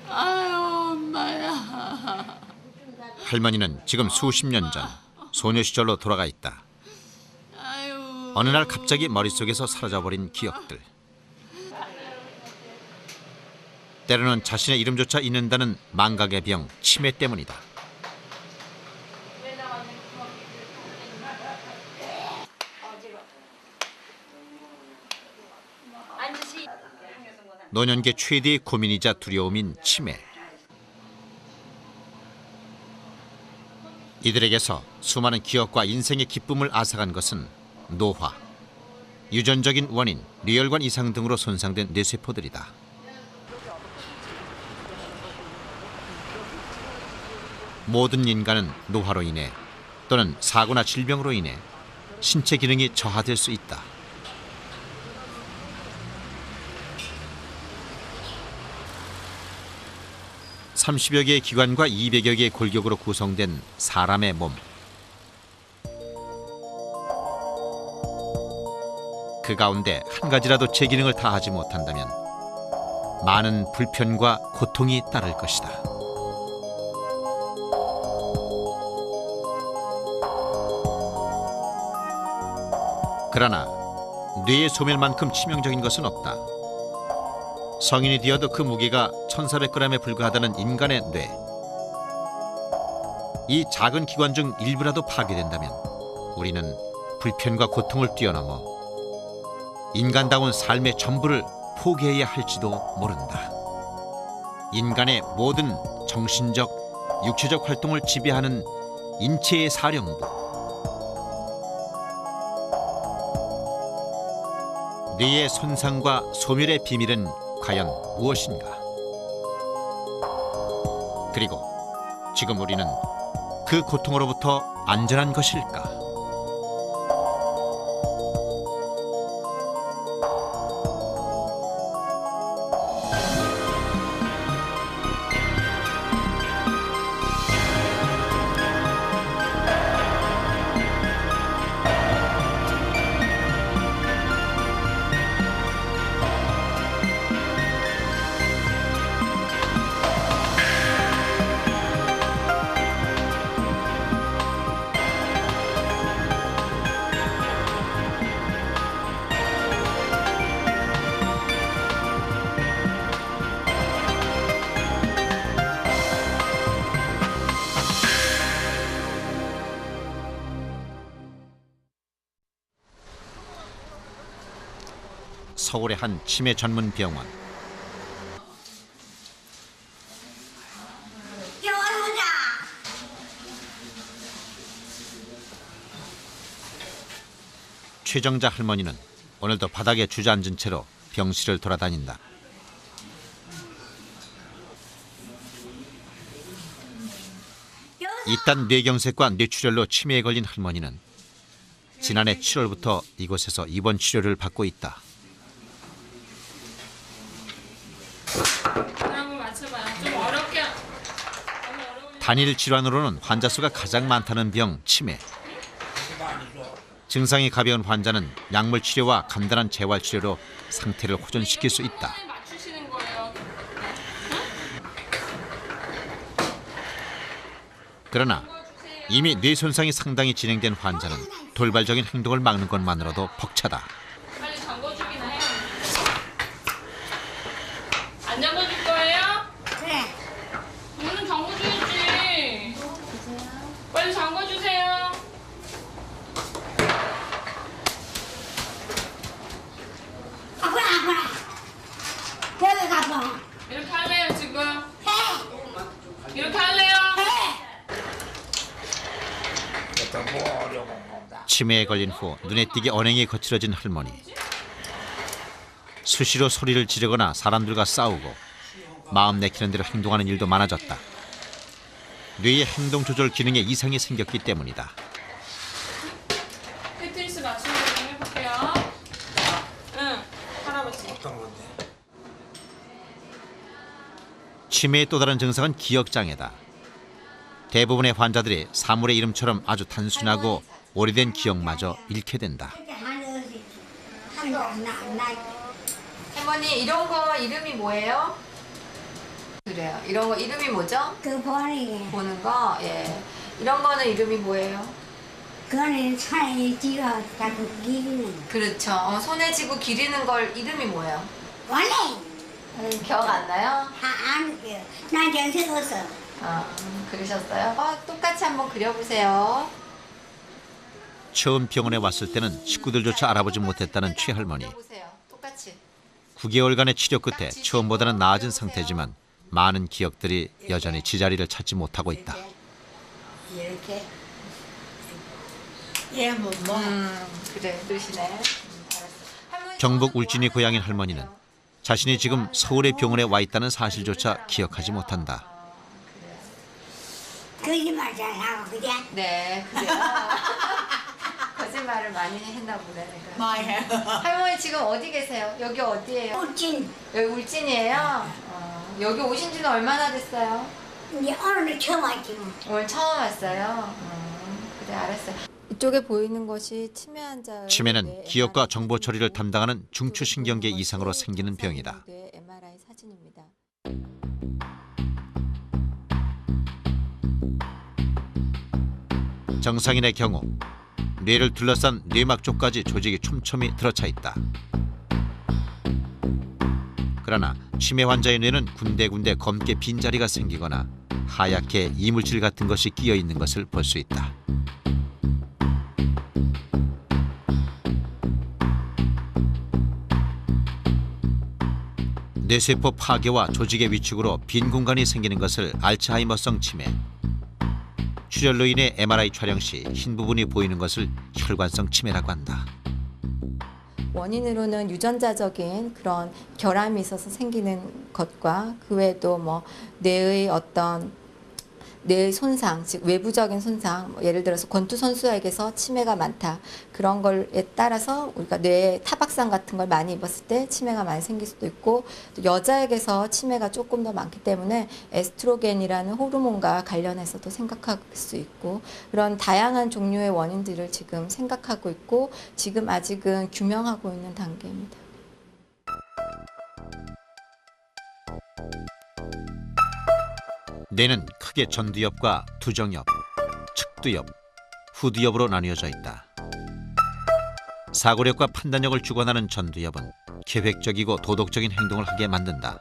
아유, 엄마야. 할머니는 지금 수십 년 전 소녀 시절로 돌아가 있다. 아유. 어느 날 갑자기 머릿속에서 사라져버린 기억들. 때로는 자신의 이름조차 잊는다는 망각의 병, 치매 때문이다. 노년기 최대의 고민이자 두려움인 치매. 이들에게서 수많은 기억과 인생의 기쁨을 앗아간 것은 노화, 유전적인 원인, 뇌혈관 이상 등으로 손상된 뇌세포들이다. 모든 인간은 노화로 인해 또는 사고나 질병으로 인해 신체 기능이 저하될 수 있다. (30여 개의 기관과 200여 개의 골격으로 구성된 사람의 몸. 그 가운데 한 가지라도 제 기능을 다하지 못한다면 많은 불편과 고통이 따를 것이다. 그러나 뇌의 소멸만큼 치명적인 것은 없다. 성인이 되어도 그 무게가 1400g에 불과하다는 인간의 뇌. 이 작은 기관 중 일부라도 파괴된다면 우리는 불편과 고통을 뛰어넘어 인간다운 삶의 전부를 포기해야 할지도 모른다. 인간의 모든 정신적, 육체적 활동을 지배하는 인체의 사령부. 뇌의 손상과 소멸의 비밀은 과연 무엇인가? 그리고 지금 우리는 그 고통으로부터 안전한 것일까? 서울의 한 치매 전문 병원. 최정자 할머니는 오늘도 바닥에 주저앉은 채로 병실을 돌아다닌다. 이딴 뇌경색과 뇌출혈로 치매에 걸린 할머니는 지난해 7월부터 이곳에서 입원 치료를 받고 있다. 단일 질환으로는 환자 수가 가장 많다는 병, 치매. 증상이 가벼운 환자는 약물 치료와 간단한 재활 치료로 상태를 호전시킬 수 있다. 그러나 이미 뇌 손상이 상당히 진행된 환자는 돌발적인 행동을 막는 것만으로도 벅차다. 빨리 잠궈주기나 해. 안 잠궈줄 거예요? 그래. 문은 잠궈줘야지. 빨리 잠궈주세요. 아파라. 여기 가봐. 이렇게 할래요 지금? 해. 이렇게 할래요? 치매에 걸린 후 눈에 띄게 언행이 거칠어진 할머니. 수시로 소리를 지르거나 사람들과 싸우고 마음 내키는 대로 행동하는 일도 많아졌다. 뇌의 행동 조절 기능에 이상이 생겼기 때문이다. 테트리스 맞추는 거 좀 해볼게요. 응, 할아버지. 어떤 건데? 치매의 또 다른 증상은 기억장애다. 대부분의 환자들이 사물의 이름처럼 아주 단순하고 오래된 기억마저 잃게 된다. 한도 안 나. 할머니 이런 거 이름이 뭐예요? 그래요. 이런 거 이름이 뭐죠? 그 보니 보는 거? 예. 이런 거는 이름이 뭐예요? 그거는 차에 찍어 갖고 기는 그렇죠. 손에 쥐고 기리는 걸 이름이 뭐예요? 원래 기억 안 나요? 안 그래요. 난 정색 없어. 그러셨어요? 똑같이 한번 그려보세요. 처음 병원에 왔을 때는 식구들조차 알아보지 못했다는 최할머니. 그려보세요. 똑같이. 9개월간의 치료 끝에 처음보다는 나아진 상태지만 많은 기억들이 여전히 제자리를 찾지 못하고 있다. 이렇게 얘뭐 그래, 그러시네. 알았어. 경북 울진이 고향인 할머니는 자신이 지금 서울의 병원에 와 있다는 사실조차 기억하지 못한다. 거짓말 잘하고 그래. 네, 그래요. 거짓말을 많이 했나 보네. 내가. 뭐야? 할머니 지금 어디 계세요? 여기 어디예요? 울진 여기 울진이에요? 여기 오신 지는 얼마나 됐어요? 이제 오늘 처음 왔지 뭐. 오늘 처음 왔어요? 그래, 알았어요. 이쪽에 보이는 것이 치매 환자. 치매는 기억과 정보 처리를 담당하는 중추신경계 이상으로 생기는 병이다. MRI 사진입니다. 정상인의 경우 뇌를 둘러싼 뇌막 쪽까지 조직이 촘촘히 들어차 있다. 그러나 치매 환자의 뇌는 군데군데 검게 빈자리가 생기거나 하얗게 이물질 같은 것이 끼어 있는 것을 볼 수 있다. 뇌세포 파괴와 조직의 위축으로 빈 공간이 생기는 것을 알츠하이머성 치매. 출혈로 인해 MRI 촬영 시 흰 부분이 보이는 것을 혈관성 치매라고 한다. 원인으로는 유전자적인 그런 결함이 있어서 생기는 것과 그 외에도 뭐 뇌의 어떤 뇌의 손상, 즉 외부적인 손상, 뭐 예를 들어서 권투 선수에게서 치매가 많다. 그런 걸에 따라서 우리가 뇌에 타박상 같은 걸 많이 입었을 때 치매가 많이 생길 수도 있고, 또 여자에게서 치매가 조금 더 많기 때문에 에스트로겐이라는 호르몬과 관련해서도 생각할 수 있고, 그런 다양한 종류의 원인들을 지금 생각하고 있고 지금 아직은 규명하고 있는 단계입니다. 뇌는 크게 전두엽과 두정엽, 측두엽, 후두엽으로 나뉘어져 있다. 사고력과 판단력을 주관하는 전두엽은 계획적이고 도덕적인 행동을 하게 만든다.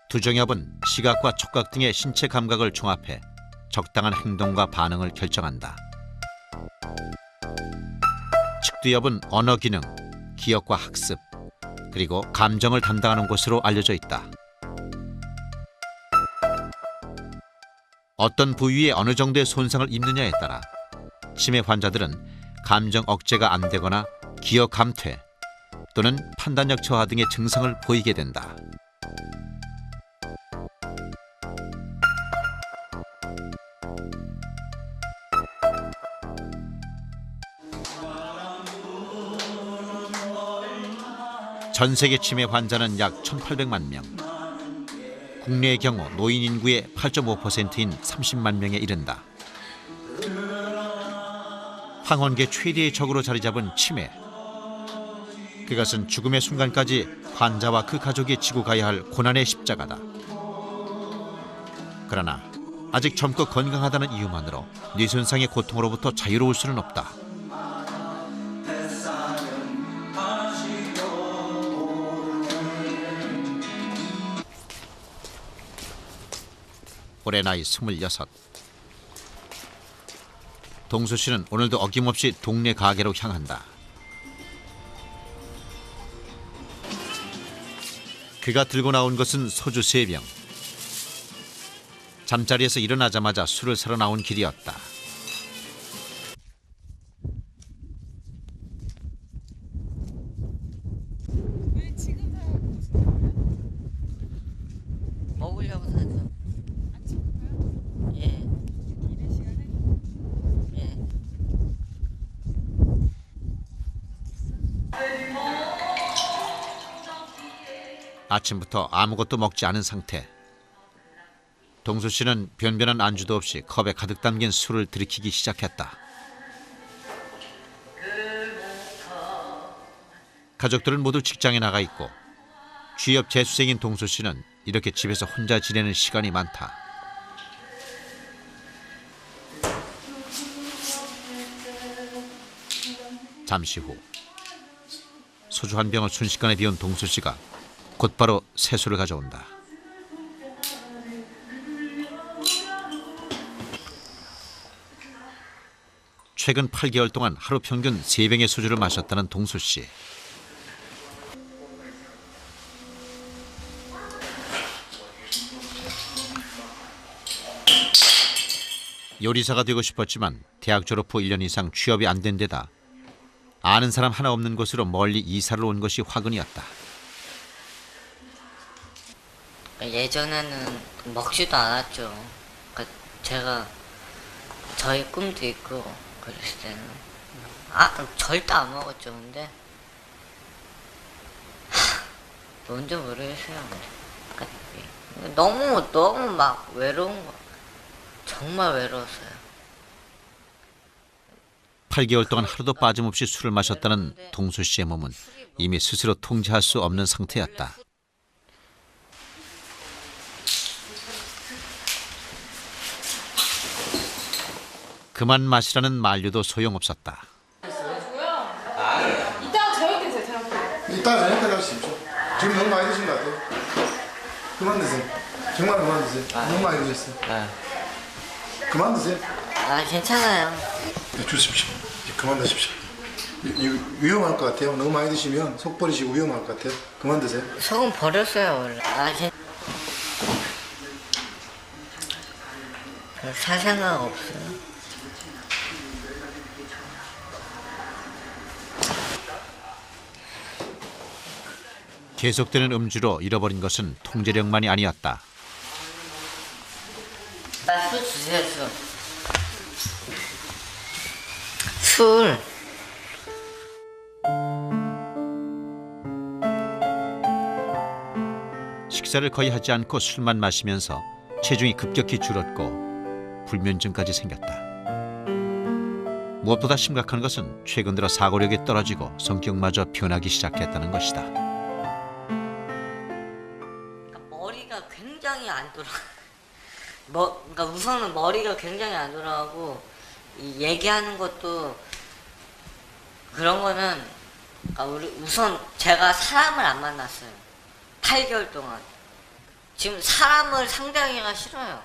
두정엽은 시각과 촉각 등의 신체 감각을 종합해 적당한 행동과 반응을 결정한다. 측두엽은 언어 기능, 기억과 학습, 그리고 감정을 담당하는 곳으로 알려져 있다. 어떤 부위에 어느 정도의 손상을 입느냐에 따라 치매 환자들은 감정 억제가 안 되거나 기억 감퇴 또는 판단력 저하 등의 증상을 보이게 된다. 전 세계 치매 환자는 약 1,800만 명. 국내의 경우 노인 인구의 8.5%인 30만 명에 이른다. 황혼계 최대의 적으로 자리 잡은 치매. 그것은 죽음의 순간까지 환자와 그 가족이 지고 가야 할 고난의 십자가다. 그러나 아직 젊고 건강하다는 이유만으로 뇌손상의 고통으로부터 자유로울 수는 없다. 올해 나이 26. 동수 씨는 오늘도 어김없이 동네 가게로 향한다. 그가 들고 나온 것은 소주 3병. 잠자리에서 일어나자마자 술을 사러 나온 길이었다. 왜 지금 사고 오신 거예요? 먹으려고 샀어. 아침부터요? 예, 이른 시간에? 예. 아침부터 아무것도 먹지 않은 상태. 동수 씨는 변변한 안주도 없이 컵에 가득 담긴 술을 들이키기 시작했다. 가족들은 모두 직장에 나가 있고 취업 재수생인 동수 씨는 이렇게 집에서 혼자 지내는 시간이 많다. 잠시 후 소주 한 병을 순식간에 비운 동수 씨가 곧바로 세수를 가져온다. 최근 8개월 동안 하루 평균 3병의 소주를 마셨다는 동수 씨. 요리사가 되고 싶었지만 대학 졸업 후 1년 이상 취업이 안 된 데다 아는 사람 하나 없는 곳으로 멀리 이사를 온 것이 화근이었다. 예전에는 먹지도 않았죠. 그러니까 제가 저희 꿈도 있고 그랬을 때는 절대 안 먹었죠. 근데 뭔지 모르겠어요. 그러니까 너무 막 외로운 거. 정말 외로웠어요. 8개월 동안 하루도 빠짐없이 술을 마셨다는 동수 씨의 몸은 이미 스스로 통제할 수 없는 상태였다. 그만 마시라는 만류도 소용없었다. 이따가 저녁 드세요, 저녁 때. 이따 저녁 때 가십시오. 지금 너무 많이 드신 것 같아요. 그만 드세요. 정말 그만 드세요. 너무 많이 드셨어요. 그만 드세요. 괜찮아요. 네, 주십시오. 이제 그만 드십시오. 위험할 것 같아요. 너무 많이 드시면 속 버리시고 위험할 것 같아요. 그만 드세요. 속은 버렸어요, 원래. 살 생각 없어요. 계속되는 음주로 잃어버린 것은 통제력만이 아니었다. 술 주세요, 술. 식사를 거의 하지 않고 술만 마시면서 체중이 급격히 줄었고 불면증까지 생겼다. 무엇보다 심각한 것은 최근 들어 사고력이 떨어지고 성격마저 변하기 시작했다는 것이다. 머리가 굉장히 안 돌아. 그러니까 우선은 머리가 굉장히 안 돌아가고 이 얘기하는 것도 그런 거는 그러니까 우선 제가 사람을 안 만났어요. 8개월 동안. 지금 사람을 상대하기가 싫어요.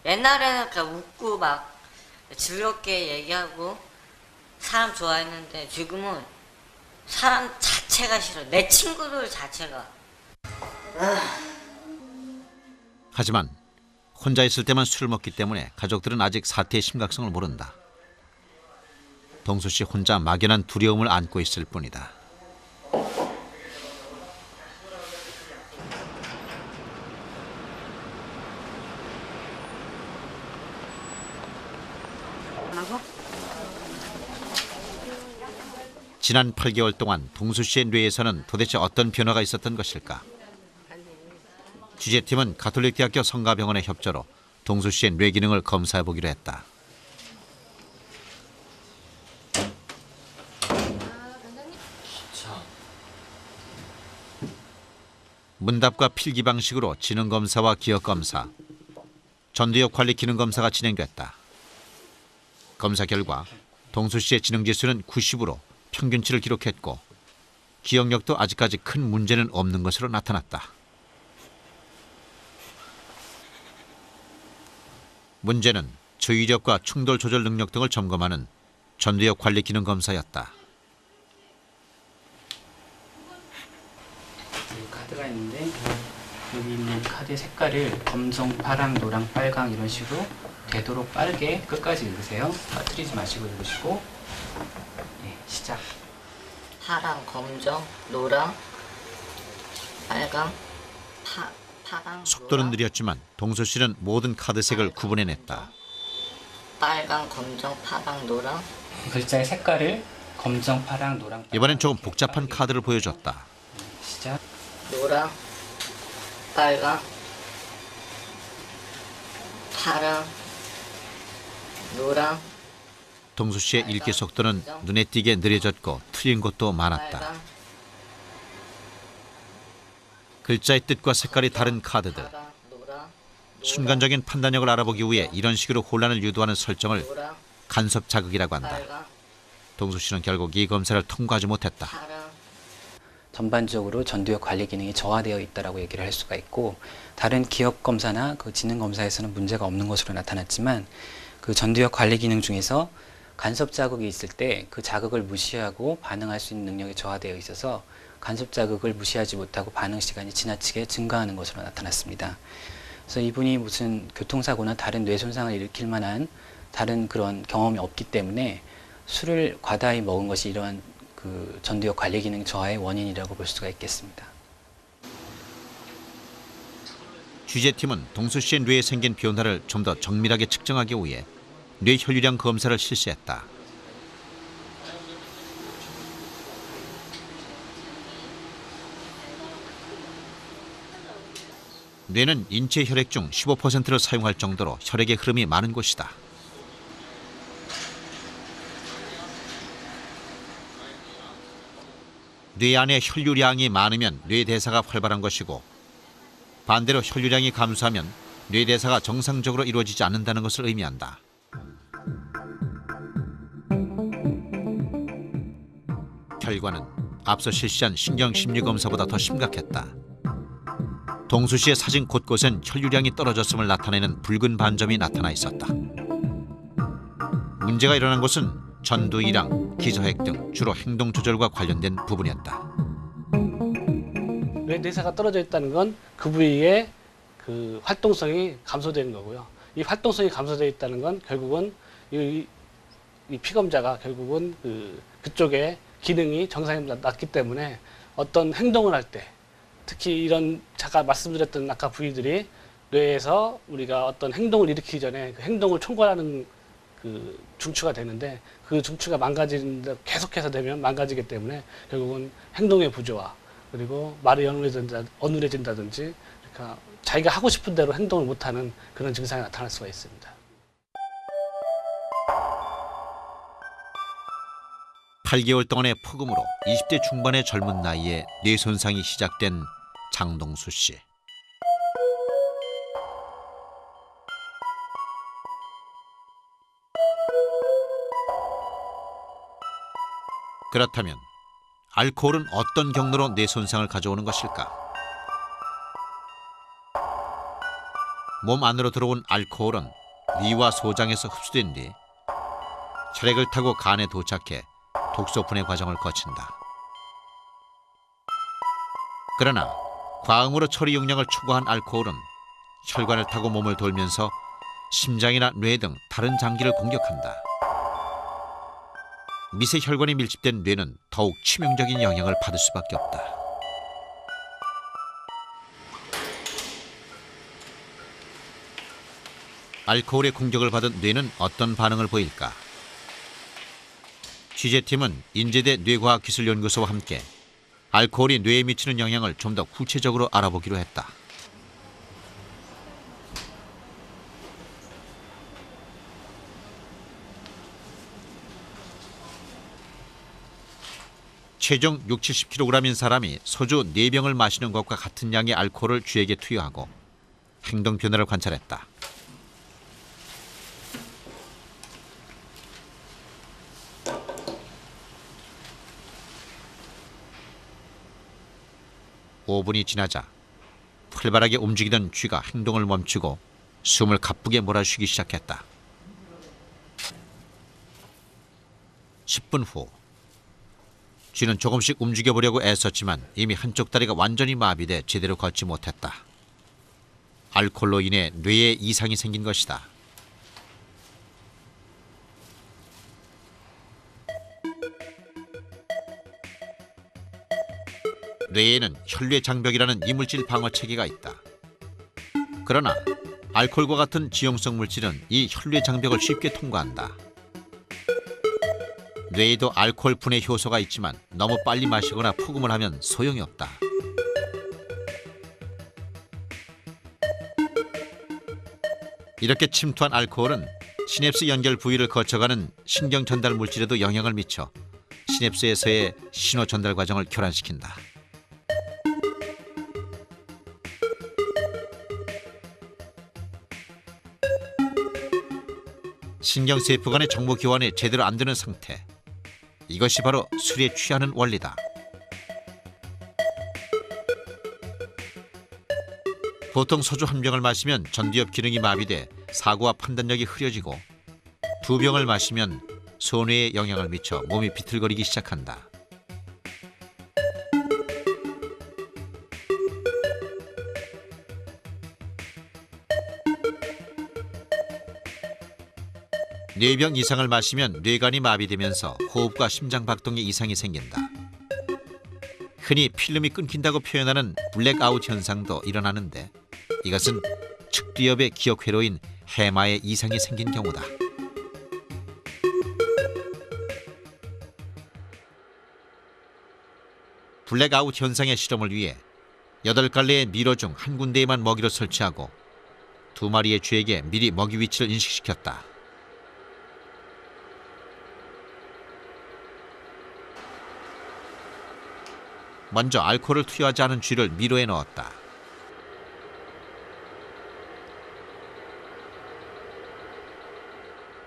옛날에는 그냥 웃고 막 즐겁게 얘기하고 사람 좋아했는데 지금은 사람 자체가 싫어요. 내 친구들 자체가. 하지만 혼자 있을 때만 술을 먹기 때문에 가족들은 아직 사태의 심각성을 모른다. 동수 씨 혼자 막연한 두려움을 안고 있을 뿐이다. 지난 8개월 동안 동수 씨의 뇌에서는 도대체 어떤 변화가 있었던 것일까? 취재팀은 가톨릭대학교 성가병원의 협조로 동수 씨의 뇌 기능을 검사해 보기로 했다. 문답과 필기 방식으로 지능 검사와 기억 검사, 전두엽 관리 기능 검사가 진행됐다. 검사 결과 동수 씨의 지능 지수는 90으로 평균치를 기록했고 기억력도 아직까지 큰 문제는 없는 것으로 나타났다. 문제는 주의력과 충돌 조절 능력 등을 점검하는 전두엽 관리 기능 검사였다. 카드가 있는데 여기 있는 카드 색깔을 검정, 파랑, 노랑, 빨강 이런 식으로 되도록 빠르게 끝까지 읽으세요. 빠뜨리지 마시고 읽으시고. 네, 시작. 파랑, 검정, 노랑, 빨강, 파랑, 속도는 노랑, 느렸지만 동수 씨는 모든 카드색을 구분해냈다. 빨강, 검정, 파랑, 노랑. 글자의 색깔을 검정, 파랑, 노랑, 빨강, 이번엔 조금 복잡한 카드를 보여줬다. 시작. 노랑, 빨강, 파랑, 노랑, 동수 씨의 읽기 속도는 눈에 띄게 느려졌고 틀린 것도 많았다. 빨강, 글자의 뜻과 색깔이 다른 카드들. 파랑, 노랑, 순간적인 판단력을 알아보기 위해 이런 식으로 혼란을 유도하는 설정을 노랑, 간섭 자극이라고 한다. 빨강, 동수 씨는 결국 이 검사를 통과하지 못했다. 파랑. 전반적으로 전두엽 관리 기능이 저하되어 있다라고 얘기를 할 수가 있고, 다른 기억 검사나 그 지능 검사에서는 문제가 없는 것으로 나타났지만 그 전두엽 관리 기능 중에서 간섭 자극이 있을 때 그 자극을 무시하고 반응할 수 있는 능력이 저하되어 있어서 간섭 자극을 무시하지 못하고 반응 시간이 지나치게 증가하는 것으로 나타났습니다. 그래서 이분이 무슨 교통사고나 다른 뇌 손상을 일으킬 만한 다른 그런 경험이 없기 때문에 술을 과다히 먹은 것이 이러한 그 전두엽 관리 기능 저하의 원인이라고 볼 수가 있겠습니다. 취재팀은 동수 씨의 뇌에 생긴 변화를 좀 더 정밀하게 측정하기 위해 뇌 혈류량 검사를 실시했다. 뇌는 인체 혈액 중 15%를 사용할 정도로 혈액의 흐름이 많은 곳이다. 뇌 안에 혈류량이 많으면 뇌대사가 활발한 것이고, 반대로 혈류량이 감소하면 뇌대사가 정상적으로 이루어지지 않는다는 것을 의미한다. 결과는 앞서 실시한 신경심리검사보다 더 심각했다. 동수 씨의 사진 곳곳엔 혈류량이 떨어졌음을 나타내는 붉은 반점이 나타나 있었다. 문제가 일어난 곳은 전두이랑 기저핵 등 주로 행동 조절과 관련된 부분이었다. 뇌대사가 떨어져 있다는 건 그 부위의 그 활동성이 감소되는 거고요. 이 활동성이 감소되어 있다는 건 결국은 이 피검자가 결국은 그쪽에 기능이 정상에 낮기 때문에 어떤 행동을 할 때, 특히 이런 잠깐 말씀드렸던 아까 부위들이 뇌에서 우리가 어떤 행동을 일으키기 전에 그 행동을 총괄하는 그 중추가 되는데, 그 중추가 망가진다, 계속해서 되면 망가지기 때문에 결국은 행동의 부조화, 그리고 말이 어눌해진다든지, 그러니까 자기가 하고 싶은 대로 행동을 못하는 그런 증상이 나타날 수가 있습니다. 8개월 동안의 폭음으로 20대 중반의 젊은 나이에 뇌 손상이 시작된 장동수 씨. 그렇다면 알코올은 어떤 경로로 뇌 손상을 가져오는 것일까? 몸 안으로 들어온 알코올은 위와 소장에서 흡수된 뒤 혈액을 타고 간에 도착해 독소 분해 과정을 거친다. 그러나 과음으로 처리 용량을 초과한 알코올은 혈관을 타고 몸을 돌면서 심장이나 뇌 등 다른 장기를 공격한다. 미세 혈관이 밀집된 뇌는 더욱 치명적인 영향을 받을 수밖에 없다. 알코올의 공격을 받은 뇌는 어떤 반응을 보일까? 취재팀은 인제대 뇌과학기술연구소와 함께 알코올이 뇌에 미치는 영향을 좀 더 구체적으로 알아보기로 했다. 체중 60-70kg인 사람이 소주 4병을 마시는 것과 같은 양의 알코올을 쥐에게 투여하고 행동 변화를 관찰했다. (5분이) 지나자 활발하게 움직이던 쥐가 행동을 멈추고 숨을 가쁘게 몰아쉬기 시작했다. 10분 후 쥐는 조금씩 움직여보려고 애썼지만 이미 한쪽 다리가 완전히 마비돼 제대로 걷지 못했다. 알코올로 인해 뇌에 이상이 생긴 것이다. 뇌에는 혈뇌 장벽이라는 이물질 방어 체계가 있다. 그러나 알코올과 같은 지용성 물질은 이 혈뇌 장벽을 쉽게 통과한다. 뇌에도 알코올 분해 효소가 있지만 너무 빨리 마시거나 폭음을 하면 소용이 없다. 이렇게 침투한 알코올은 시냅스 연결 부위를 거쳐가는 신경 전달 물질에도 영향을 미쳐 시냅스에서의 신호 전달 과정을 교란시킨다. 신경세포 간의 정보 교환이 제대로 안 되는 상태. 이것이 바로 술에 취하는 원리다. 보통 소주 한 병을 마시면 전두엽 기능이 마비돼 사고와 판단력이 흐려지고 2병을 마시면 소뇌에 영향을 미쳐 몸이 비틀거리기 시작한다. 네 병 이상을 마시면 뇌관이 마비되면서 호흡과 심장 박동에 이상이 생긴다. 흔히 필름이 끊긴다고 표현하는 블랙아웃 현상도 일어나는데 이것은 측두엽의 기억 회로인 해마에 이상이 생긴 경우다. 블랙아웃 현상의 실험을 위해 8갈래의 미로 중 한 군데에만 먹이를 설치하고 2마리의 쥐에게 미리 먹이 위치를 인식시켰다. 먼저 알코올을 투여하지 않은 쥐를 미로에 넣었다.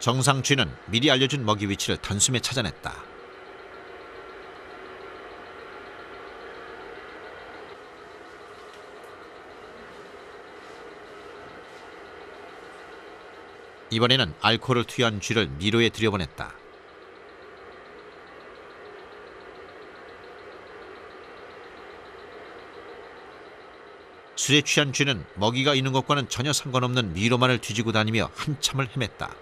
정상 쥐는 미리 알려준 먹이 위치를 단숨에 찾아냈다. 이번에는 알코올을 투여한 쥐를 미로에 들여보냈다. 술에 취한 쥐는 먹이가 있는 것과는 전혀 상관없는 미로만을 뒤지고 다니며 한참을 헤맸다.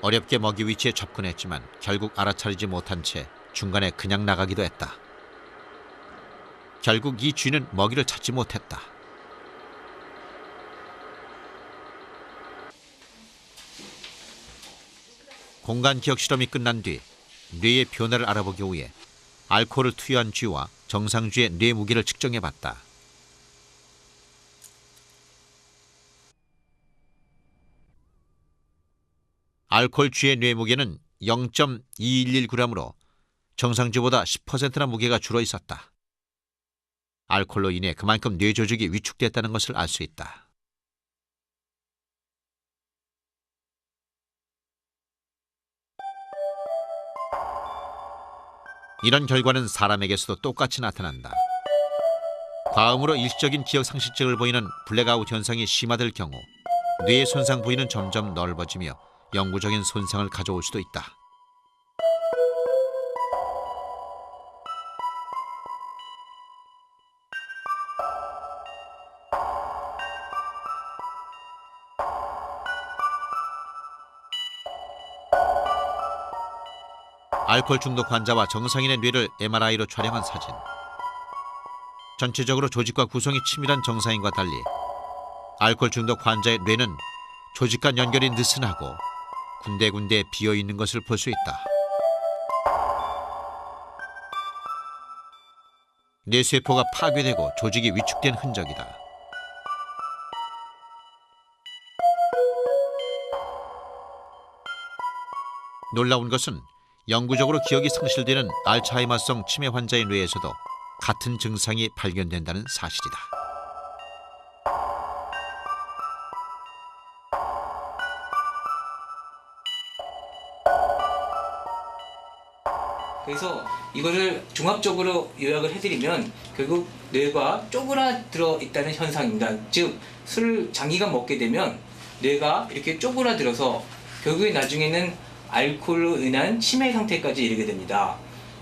어렵게 먹이 위치에 접근했지만 결국 알아차리지 못한 채 중간에 그냥 나가기도 했다. 결국 이 쥐는 먹이를 찾지 못했다. 공간 기억 실험이 끝난 뒤 뇌의 변화를 알아보기 위해 알코올을 투여한 쥐와 정상 쥐의 뇌 무게를 측정해봤다. 알코올 쥐의 뇌 무게는 0.211g으로 정상 쥐보다 10%나 무게가 줄어 있었다. 알코올로 인해 그만큼 뇌 조직이 위축됐다는 것을 알 수 있다. 이런 결과는 사람에게서도 똑같이 나타난다. 과음으로 일시적인 기억 상실증을 보이는 블랙아웃 현상이 심화될 경우 뇌의 손상 부위는 점점 넓어지며 영구적인 손상을 가져올 수도 있다. 알코올 중독 환자와 정상인의 뇌를 MRI로 촬영한 사진. 전체적으로 조직과 구성이 치밀한 정상인과 달리 알코올 중독 환자의 뇌는 조직 간 연결이 느슨하고 군데군데 비어있는 것을 볼 수 있다. 뇌세포가 파괴되고 조직이 위축된 흔적이다. 놀라운 것은 영구적으로 기억이 상실되는 알츠하이머성 치매 환자의 뇌에서도 같은 증상이 발견된다는 사실이다. 그래서 이거를 종합적으로 요약을 해드리면 결국 뇌가 쪼그라들어 있다는 현상입니다. 즉 술을 장기간 먹게 되면 뇌가 이렇게 쪼그라들어서 결국에 나중에는 알코올로 인한 치매 상태까지 이르게 됩니다.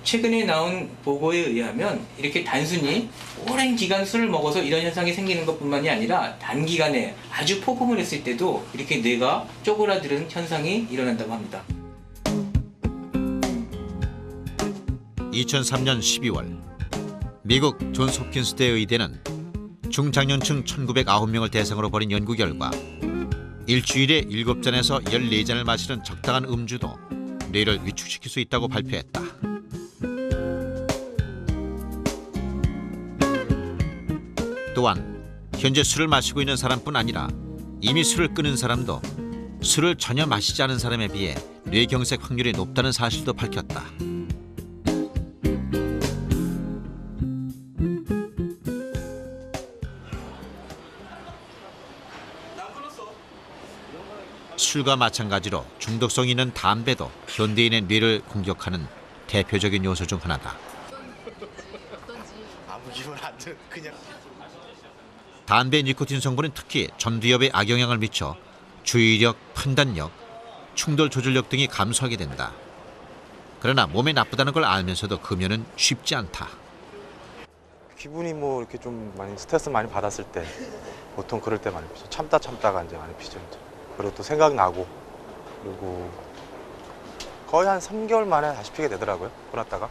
최근에 나온 보고에 의하면 이렇게 단순히 오랜 기간 술을 먹어서 이런 현상이 생기는 것뿐만이 아니라 단기간에 아주 폭음을 했을 때도 이렇게 뇌가 쪼그라드는 현상이 일어난다고 합니다. 2003년 12월 미국 존스 홉킨스대 의대는 중장년층 1909명을 대상으로 벌인 연구 결과 일주일에 7잔에서 14잔을 마시는 적당한 음주도 뇌를 위축시킬 수 있다고 발표했다. 또한 현재 술을 마시고 있는 사람뿐 아니라 이미 술을 끊은 사람도 술을 전혀 마시지 않은 사람에 비해 뇌경색 확률이 높다는 사실도 밝혔다. 술과 마찬가지로 중독성 있는 담배도 현대인의 뇌를 공격하는 대표적인 요소 중 하나다. 아무 기분 안 들, 그냥. 담배 니코틴 성분은 특히 전두엽에 악영향을 미쳐 주의력, 판단력, 충돌 조절력 등이 감소하게 된다. 그러나 몸에 나쁘다는 걸 알면서도 금연은 쉽지 않다. 기분이 뭐 이렇게 좀 많이 스트레스 많이 받았을 때 보통 그럴 때 많이 피죠. 참다가 이제 많이 피죠. 이제. 그리고 또 생각나고 그리고 거의 한 3개월 만에 다시 피게 되더라고요. 끊었다가.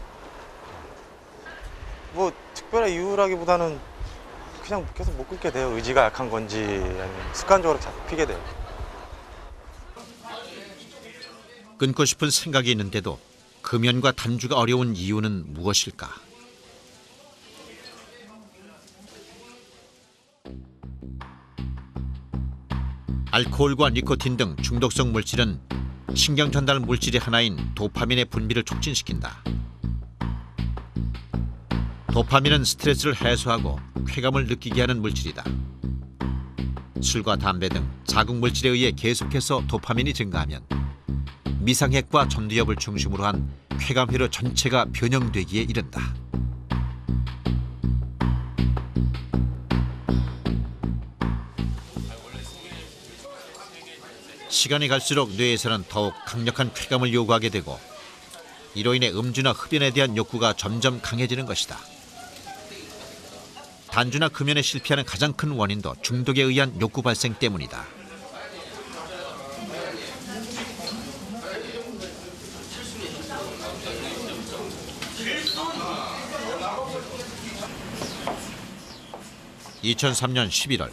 뭐 특별한 이유라기보다는 그냥 계속 못 끊게 돼요. 의지가 약한 건지 아니면 습관적으로 자꾸 피게 돼요. 끊고 싶은 생각이 있는데도 금연과 단주가 어려운 이유는 무엇일까? 알코올과 니코틴 등 중독성 물질은 신경 전달 물질의 하나인 도파민의 분비를 촉진시킨다. 도파민은 스트레스를 해소하고 쾌감을 느끼게 하는 물질이다. 술과 담배 등 자극 물질에 의해 계속해서 도파민이 증가하면 미상핵과 전두엽을 중심으로 한 쾌감회로 전체가 변형되기에 이른다. 시간이 갈수록 뇌에서는 더욱 강력한 쾌감을 요구하게 되고 이로 인해 음주나 흡연에 대한 욕구가 점점 강해지는 것이다. 단주나 금연에 실패하는 가장 큰 원인도 중독에 의한 욕구 발생 때문이다. (2003년 11월)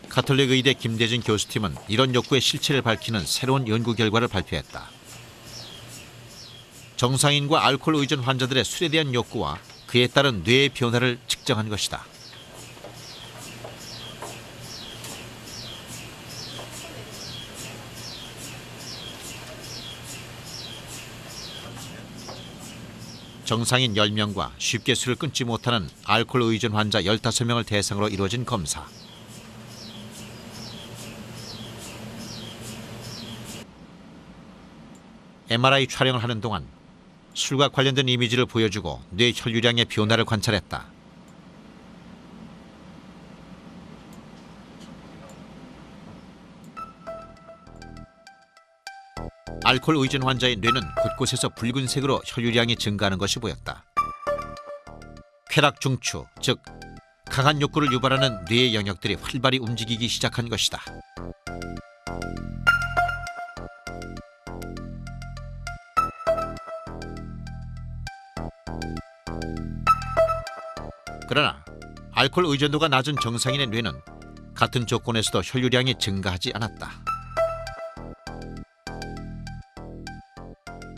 가톨릭 의대 김대진 교수팀은 이런 욕구의 실체를 밝히는 새로운 연구 결과를 발표했다. 정상인과 알코올 의존 환자들의 술에 대한 욕구와 그에 따른 뇌의 변화를 측정한 것이다. 정상인 10명과 쉽게 술을 끊지 못하는 알코올 의존 환자 15명을 대상으로 이루어진 검사. MRI 촬영을 하는 동안 술과 관련된 이미지를 보여주고 뇌 혈류량의 변화를 관찰했다. 알코올 의존 환자의 뇌는 곳곳에서 붉은색으로 혈류량이 증가하는 것이 보였다. 쾌락 중추, 즉 강한 욕구를 유발하는 뇌의 영역들이 활발히 움직이기 시작한 것이다. 그러나 알코올 의존도가 낮은 정상인의 뇌는 같은 조건에서도 혈류량이 증가하지 않았다.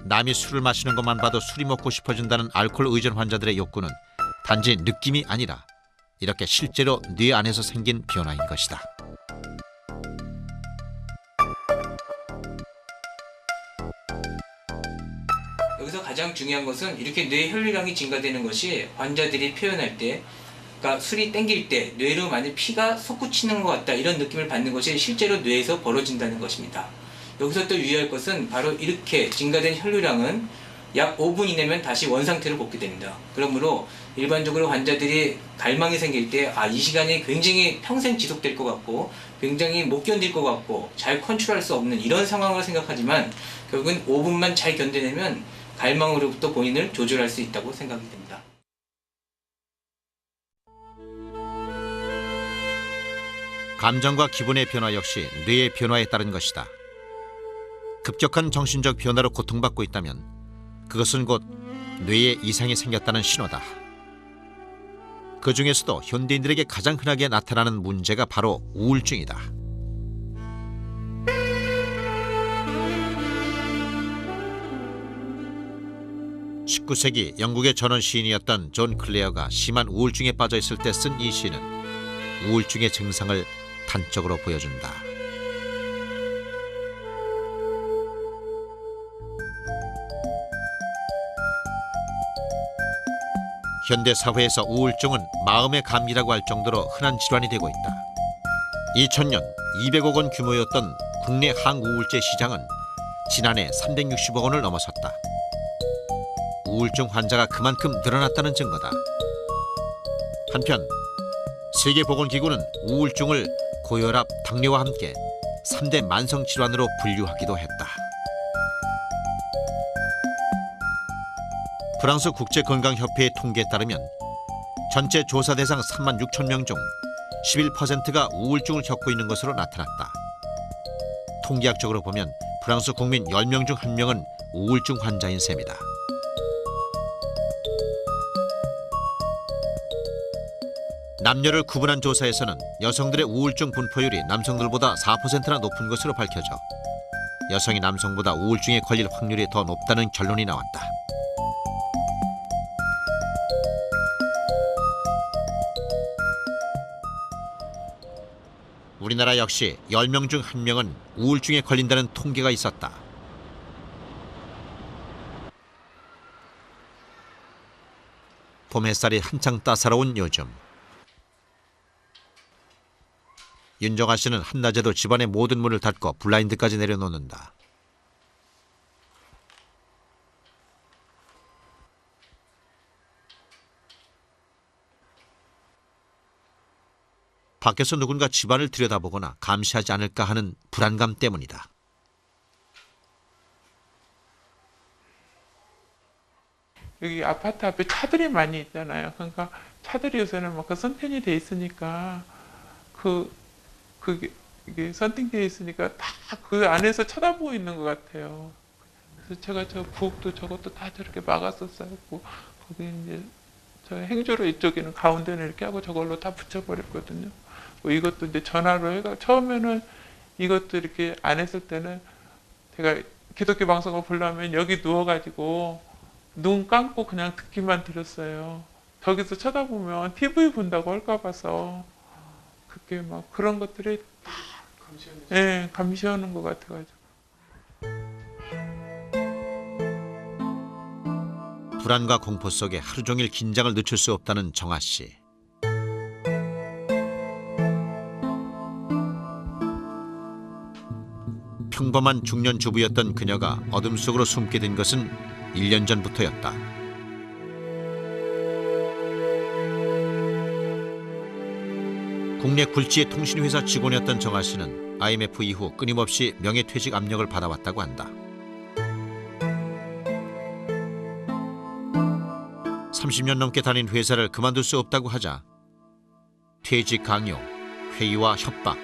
남이 술을 마시는 것만 봐도 술이 먹고 싶어진다는 알코올 의존 환자들의 욕구는 단지 느낌이 아니라 이렇게 실제로 뇌 안에서 생긴 변화인 것이다. 여기서 가장 중요한 것은 이렇게 뇌 혈류량이 증가되는 것이 환자들이 표현할 때, 그러니까 술이 땡길 때 뇌로 많이 피가 솟구치는 것 같다 이런 느낌을 받는 것이 실제로 뇌에서 벌어진다는 것입니다. 여기서 또 유의할 것은 바로 이렇게 증가된 혈류량은 약 5분 이내면 다시 원상태를 복귀 됩니다. 그러므로 일반적으로 환자들이 갈망이 생길 때 이 시간이 굉장히 평생 지속될 것 같고 굉장히 못 견딜 것 같고 잘 컨트롤할 수 없는 이런 상황을 생각하지만 결국은 5분만 잘 견뎌내면 갈망으로부터 본인을 조절할 수 있다고 생각이 됩니다. 감정과 기분의 변화 역시 뇌의 변화에 따른 것이다. 급격한 정신적 변화로 고통받고 있다면 그것은 곧 뇌에 이상이 생겼다는 신호다. 그 중에서도 현대인들에게 가장 흔하게 나타나는 문제가 바로 우울증이다. (19세기) 영국의 전원 시인이었던 존 클레어가 심한 우울증에 빠져 있을 때 쓴 이 시는 우울증의 증상을 단적으로 보여준다. 현대 사회에서 우울증은 마음의 감기라고 할 정도로 흔한 질환이 되고 있다. 2000년 200억 원 규모였던 국내 항우울제 시장은 지난해 360억 원을 넘어섰다. 우울증 환자가 그만큼 늘어났다는 증거다. 한편 세계보건기구는 우울증을 고혈압, 당뇨와 함께 3대 만성질환으로 분류하기도 했다. 프랑스 국제건강협회의 통계에 따르면 전체 조사 대상 3만 6천 명 중 11%가 우울증을 겪고 있는 것으로 나타났다. 통계학적으로 보면 프랑스 국민 10명 중 1명은 우울증 환자인 셈이다. 남녀를 구분한 조사에서는 여성들의 우울증 분포율이 남성들보다 4%나 높은 것으로 밝혀져 여성이 남성보다 우울증에 걸릴 확률이 더 높다는 결론이 나왔다. 우리나라 역시 10명 중 1명은 우울증에 걸린다는 통계가 있었다. 봄 햇살이 한창 따사로운 요즘, 윤정아 씨는 한낮에도 집안의 모든 문을 닫고 블라인드까지 내려놓는다. 밖에서 누군가 집안을 들여다보거나 감시하지 않을까 하는 불안감 때문이다. 여기 아파트 앞에 차들이 많이 있잖아요. 그러니까 차들이 요새는 막 선텐이 돼 있으니까 이게 선팅돼 있으니까 다 그 안에서 쳐다보고 있는 것 같아요. 그래서 제가 저 부엌도 저것도 다 저렇게 막았었어요. 거기 이제 저 행주로 이쪽에는 가운데는 이렇게 하고 저걸로 다 붙여버렸거든요. 이것도 이제 전화로 해가 처음에는 이것도 이렇게 안 했을 때는 제가 기독교 방송을 보려면 여기 누워가지고 눈 감고 그냥 듣기만 들었어요. 저기서 쳐다보면 TV 본다고 할까 봐서 그게 막 그런 것들이 다 감시하는 것 같아가지고. 불안과 공포 속에 하루 종일 긴장을 늦출 수 없다는 정아 씨. 평범한 중년 주부였던 그녀가 어둠 속으로 숨게 된 것은 1년 전부터였다. 국내 굴지의 통신회사 직원이었던 정아 씨는 IMF 이후 끊임없이 명예퇴직 압력을 받아왔다고 한다. 30년 넘게 다닌 회사를 그만둘 수 없다고 하자 퇴직 강요, 회의와 협박,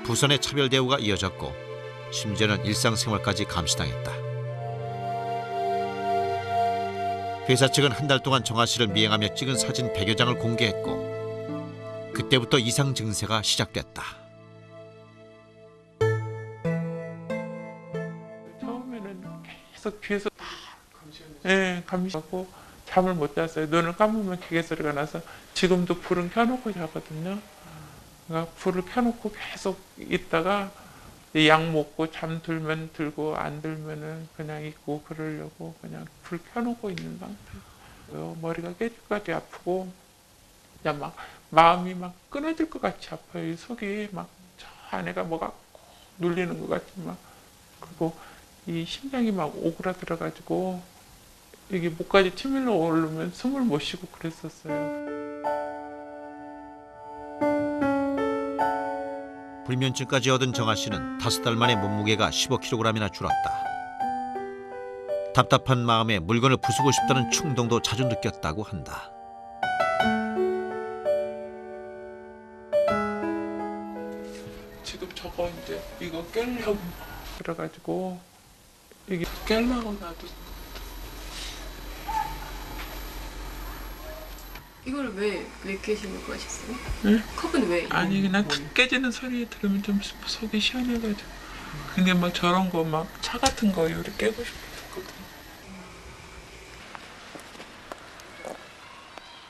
부선의 차별 대우가 이어졌고 심지어는 일상생활까지 감시당했다. 회사 측은 한 달 동안 정아 씨를 미행하며 찍은 사진 100여 장을 공개했고 그때부터 이상 증세가 시작됐다. 처음에는 계속 뒤에서 감시하고 잠을 못 잤어요. 눈을 감으면 기계 소리가 나서 지금도 불은 켜놓고 자거든요. 그러니까 불을 켜놓고 계속 있다가 약 먹고 잠들면 들고 안 들면은 그냥 있고 그러려고 그냥 불 켜놓고 있는 상태예요. 머리가 깨질까지 아프고 그냥 막 마음이 막 끊어질 것 같이 아파요. 이 속이 막 저 안에가 뭐가 눌리는 것 같이 막. 그리고 이 심장이 막 오그라들어가지고 이게 목까지 치밀러 오르면 숨을 못 쉬고 그랬었어요. 불면증까지 얻은 정아 씨는 5달 만에 몸무게가 15kg이나 줄었다. 답답한 마음에 물건을 부수고 싶다는 충동도 자주 느꼈다고 한다. 지금 저거 이제 이거 깰려고 그래가지고 이게 깰려고 나도. 이걸 왜 깨시려고 하셨어요? 응? 컵은 왜? 아니 그냥 탁 깨지는 소리 들으면 좀 속이 시원해가지고. 근데 막 저런 거 막 차 같은 거 요리 깨고 싶었거든.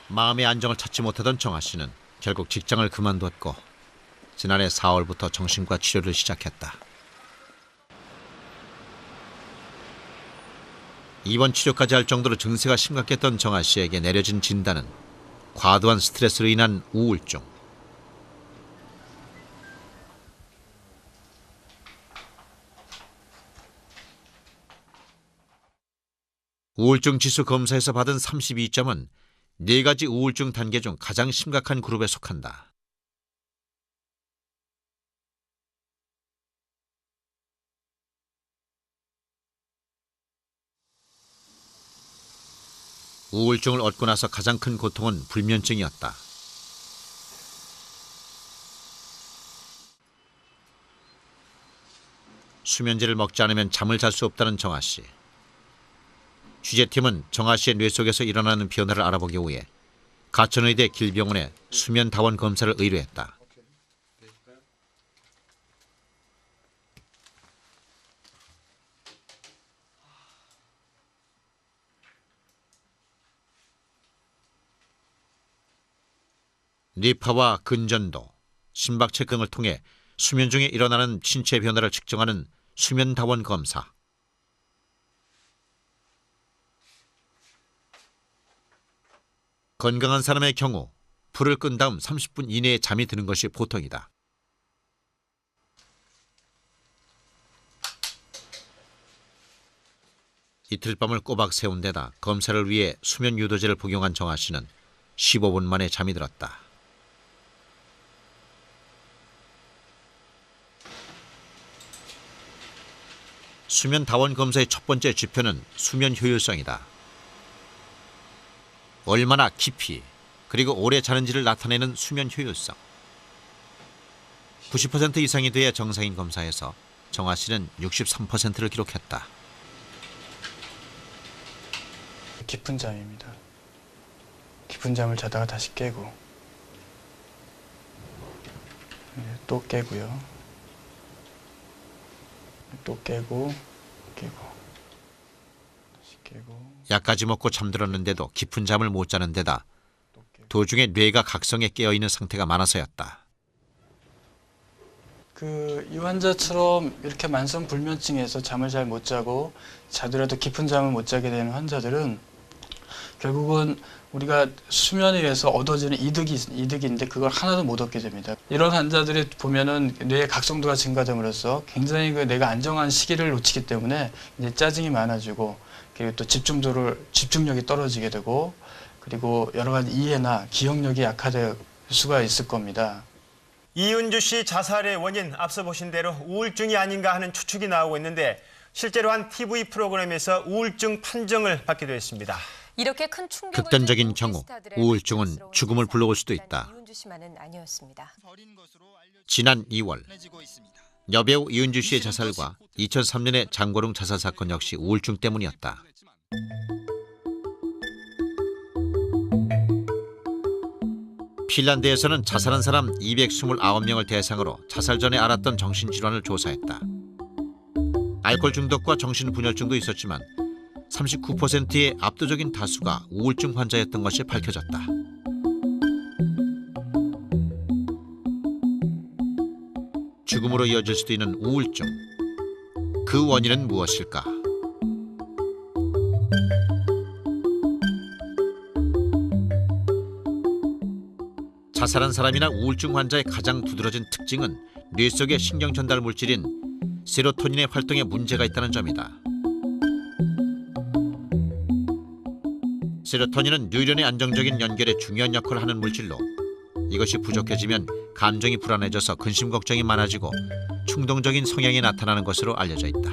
마음의 안정을 찾지 못하던 정아 씨는 결국 직장을 그만뒀고 지난해 4월부터 정신과 치료를 시작했다. 입원 치료까지 할 정도로 증세가 심각했던 정아 씨에게 내려진 진단은 과도한 스트레스로 인한 우울증. 우울증 지수 검사에서 받은 32점은 4가지 우울증 단계 중 가장 심각한 그룹에 속한다. 우울증을 얻고 나서 가장 큰 고통은 불면증이었다. 수면제를 먹지 않으면 잠을 잘 수 없다는 정아 씨. 취재팀은 정아 씨의 뇌 속에서 일어나는 변화를 알아보기 위해 가천의대 길병원에 수면다원 검사를 의뢰했다. 뇌파와 근전도, 심박체 등을 통해 수면 중에 일어나는 신체 변화를 측정하는 수면다원 검사. 건강한 사람의 경우 불을 끈 다음 30분 이내에 잠이 드는 것이 보통이다. 이틀 밤을 꼬박 세운 데다 검사를 위해 수면 유도제를 복용한 정아 씨는 15분 만에 잠이 들었다. 수면 다원 검사의 첫 번째 지표는 수면 효율성이다. 얼마나 깊이 그리고 오래 자는지를 나타내는 수면 효율성. 90% 이상이 돼야 정상인 검사에서 정아 씨는 63%를 기록했다. 깊은 잠입니다. 깊은 잠을 자다가 다시 깨고 또 깨고요. 또 깨고 다시 깨고. 약까지 먹고 잠들었는데도 깊은 잠을 못 자는 데다 도중에 뇌가 각성해 깨어있는 상태가 많아서였다. 이 환자처럼 이렇게 만성 불면증에서 잠을 잘 못 자고 자더라도 깊은 잠을 못 자게 되는 환자들은 결국은 우리가 수면에 의해서 얻어지는 이득인데 그걸 하나도 못 얻게 됩니다. 이런 환자들이 보면은 뇌의 각성도가 증가됨으로써 굉장히 뇌가 안정한 시기를 놓치기 때문에 이제 짜증이 많아지고 그리고 또 집중력이 떨어지게 되고 그리고 여러 가지 이해나 기억력이 약화될 수가 있을 겁니다. 이은주 씨 자살의 원인 앞서 보신 대로 우울증이 아닌가 하는 추측이 나오고 있는데 실제로 한 TV 프로그램에서 우울증 판정을 받기도 했습니다. 이렇게 큰 충격을 극단적인 경우 우울증은 죽음을 불러올 수도 있다. 이은주 씨만은 아니었습니다. 지난 2월 여배우 이은주 씨의 자살과 2003년의 장고릉 자살 사건 역시 우울증 때문이었다. 핀란드에서는 자살한 사람 229명을 대상으로 자살 전에 앓았던 정신질환을 조사했다. 알코올 중독과 정신분열증도 있었지만 39%의 압도적인 다수가 우울증 환자였던 것이 밝혀졌다. 죽음으로 이어질 수도 있는 우울증. 그 원인은 무엇일까? 자살한 사람이나 우울증 환자의 가장 두드러진 특징은 뇌 속의 신경 전달 물질인 세로토닌의 활동에 문제가 있다는 점이다. 세로토닌은 뇌련의 안정적인 연결에 중요한 역할을 하는 물질로 이것이 부족해지면 감정이 불안해져서 근심 걱정이 많아지고 충동적인 성향이 나타나는 것으로 알려져 있다.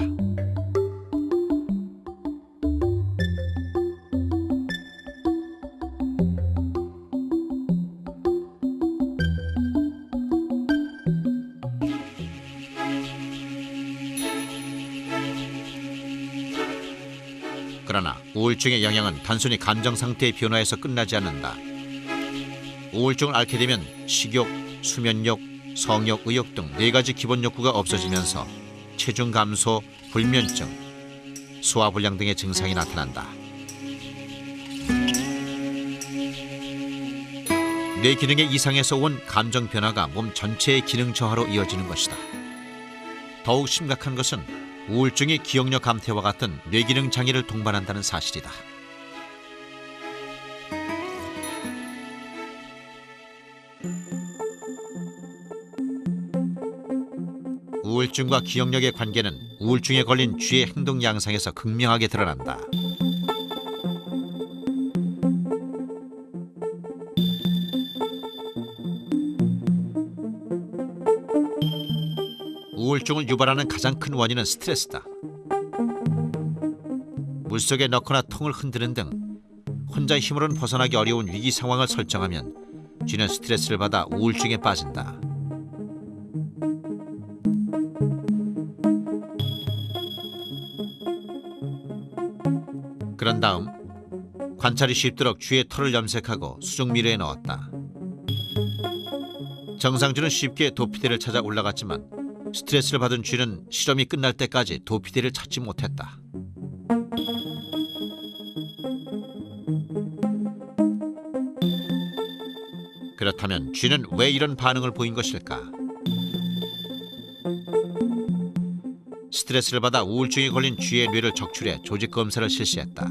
그러나 우울증의 영향은 단순히 감정 상태의 변화에서 끝나지 않는다. 우울증을 앓게 되면 식욕, 수면욕, 성욕, 의욕 등 4가지 기본 욕구가 없어지면서 체중 감소, 불면증, 소화불량 등의 증상이 나타난다. 뇌 기능의 이상에서 온 감정 변화가 몸 전체의 기능 저하로 이어지는 것이다. 더욱 심각한 것은 우울증이 기억력 감퇴와 같은 뇌기능 장애를 동반한다는 사실이다. 우울증과 기억력의 관계는 우울증에 걸린 쥐의 행동 양상에서 극명하게 드러난다. 우울증을 유발하는 가장 큰 원인은 스트레스다. 물속에 넣거나 통을 흔드는 등 혼자 힘으로는 벗어나기 어려운 위기 상황을 설정하면 쥐는 스트레스를 받아 우울증에 빠진다. 그런 다음 관찰이 쉽도록 쥐의 털을 염색하고 수중미르에 넣었다. 정상쥐는 쉽게 도피대를 찾아 올라갔지만 스트레스를 받은 쥐는 실험이 끝날 때까지 도피대를 찾지 못했다. 그렇다면 쥐는 왜 이런 반응을 보인 것일까? 스트레스를 받아 우울증에 걸린 쥐의 뇌를 적출해 조직 검사를 실시했다.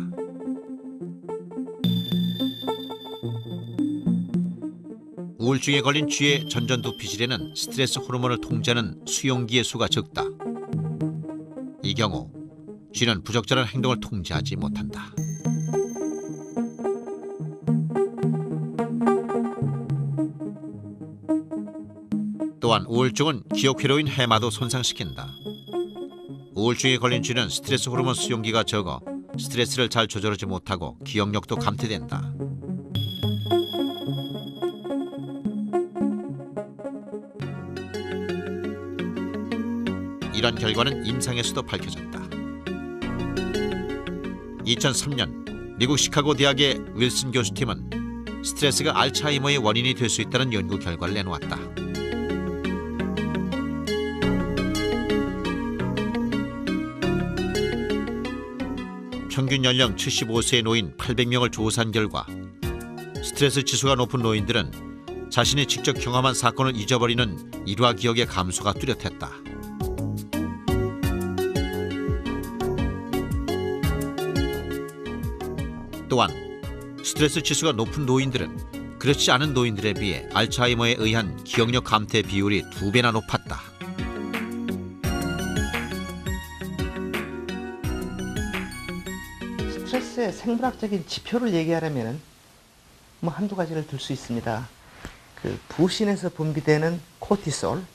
우울증에 걸린 쥐의 전전두피질에는 스트레스 호르몬을 통제하는 수용기의 수가 적다. 이 경우 쥐는 부적절한 행동을 통제하지 못한다. 또한 우울증은 기억회로인 해마도 손상시킨다. 우울증에 걸린 쥐는 스트레스 호르몬 수용기가 적어 스트레스를 잘 조절하지 못하고 기억력도 감퇴된다. 이런 결과는 임상에서도 밝혀졌다. 2003년 미국 시카고 대학의 윌슨 교수팀은 스트레스가 알츠하이머의 원인이 될 수 있다는 연구 결과를 내놓았다. 평균 연령 75세의 노인 800명을 조사한 결과 스트레스 지수가 높은 노인들은 자신이 직접 경험한 사건을 잊어버리는 일화 기억의 감소가 뚜렷했다. 또한 스트레스 지수가 높은 노인들은 그렇지 않은 노인들에 비해 알츠하이머에 의한 기억력 감퇴 비율이 2배나 높았다. 스트레스의 생물학적인 지표를 얘기하려면 뭐 한두 가지를 들 수 있습니다. 그 부신에서 분비되는 코티솔,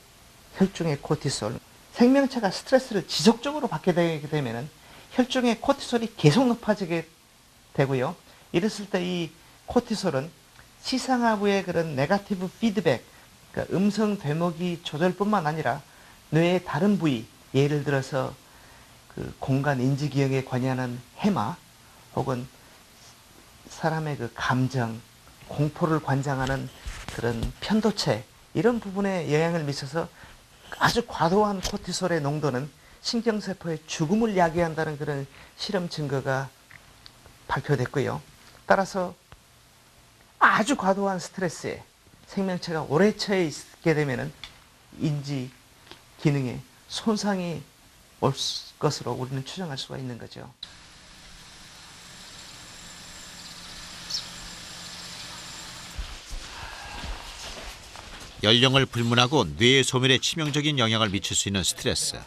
혈중의 코티솔. 생명체가 스트레스를 지속적으로 받게 되게 되면 혈중의 코티솔이 계속 높아지게 되고요. 이랬을 때 이 코티솔은 시상하부의 그런 네거티브 피드백, 그러니까 음성 되먹이 조절뿐만 아니라 뇌의 다른 부위, 예를 들어서 그 공간 인지 기억에 관여하는 해마, 혹은 사람의 그 감정, 공포를 관장하는 그런 편도체, 이런 부분에 영향을 미쳐서 아주 과도한 코티솔의 농도는 신경세포의 죽음을 야기한다는 그런 실험 증거가 발표됐고요. 따라서 아주 과도한 스트레스에 생명체가 오래 처해 있게 되면 인지 기능에 손상이 올 것으로 우리는 추정할 수가 있는 거죠. 연령을 불문하고 뇌의 소멸에 치명적인 영향을 미칠 수 있는 스트레스.